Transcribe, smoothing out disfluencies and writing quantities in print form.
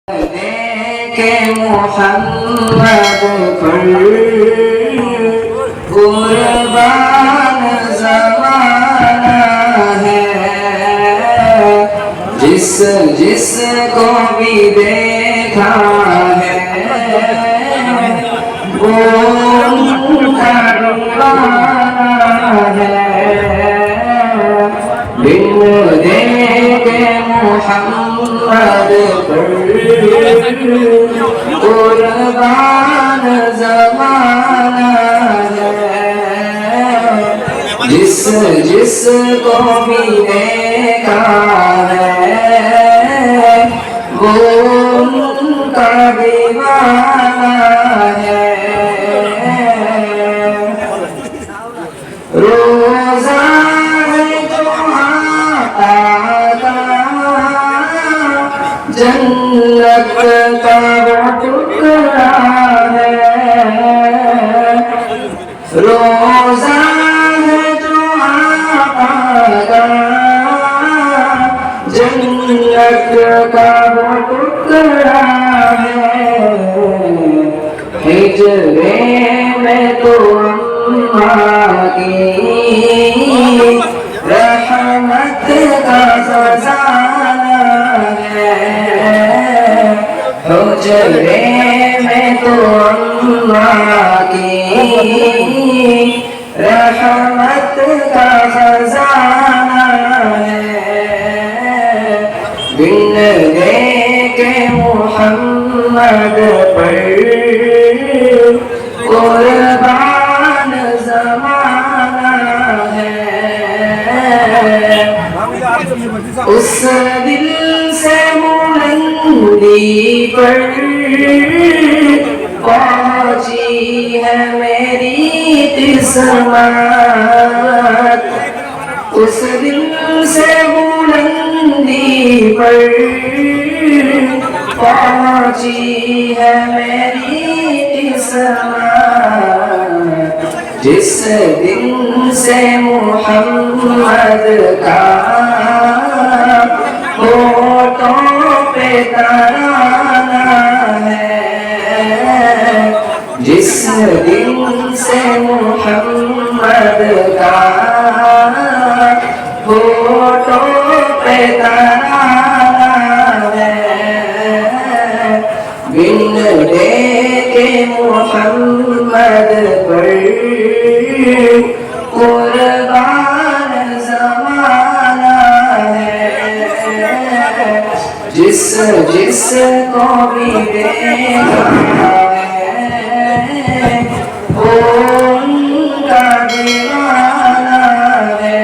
کہ محمد پر قربان زمانہ ہے، جس کو بھی دیکھا ہے وہ ان کا دیوانہ ہے۔ بن دیکھے محمد پر قربان زمانہ ہے، جس کو بھی دیکھا ہے وہ ان کا دیوانہ ہے۔ روزہ جنت کا وہ ٹکڑا ہے، روزہ ہے جو آقا کا جنت کا وہ ٹکڑا ہے۔ ہجرے میں تو اماں کی رحمت کا خزانہ ہے، حجرے میں تو اماں کی رحمت کا خزانہ ہے۔ بن دیکھے محمد پر قربان زمانہ ہے، اس دل سے بلندی پر پہنچی ہے میری قسمت، اس دل سے بلندی پر پہنچی ہے میری قسمت، جس دن سے محمد کا ہونٹوں پہ ترانہ ہے، جس دن سے محمد کا ہونٹوں پہ ترانہ ہے۔ بن دیکھے محمد پر قربان زمانہ ہے، جس کو بھی دیکھا ہے وہ ان کا دیوانہ ہے۔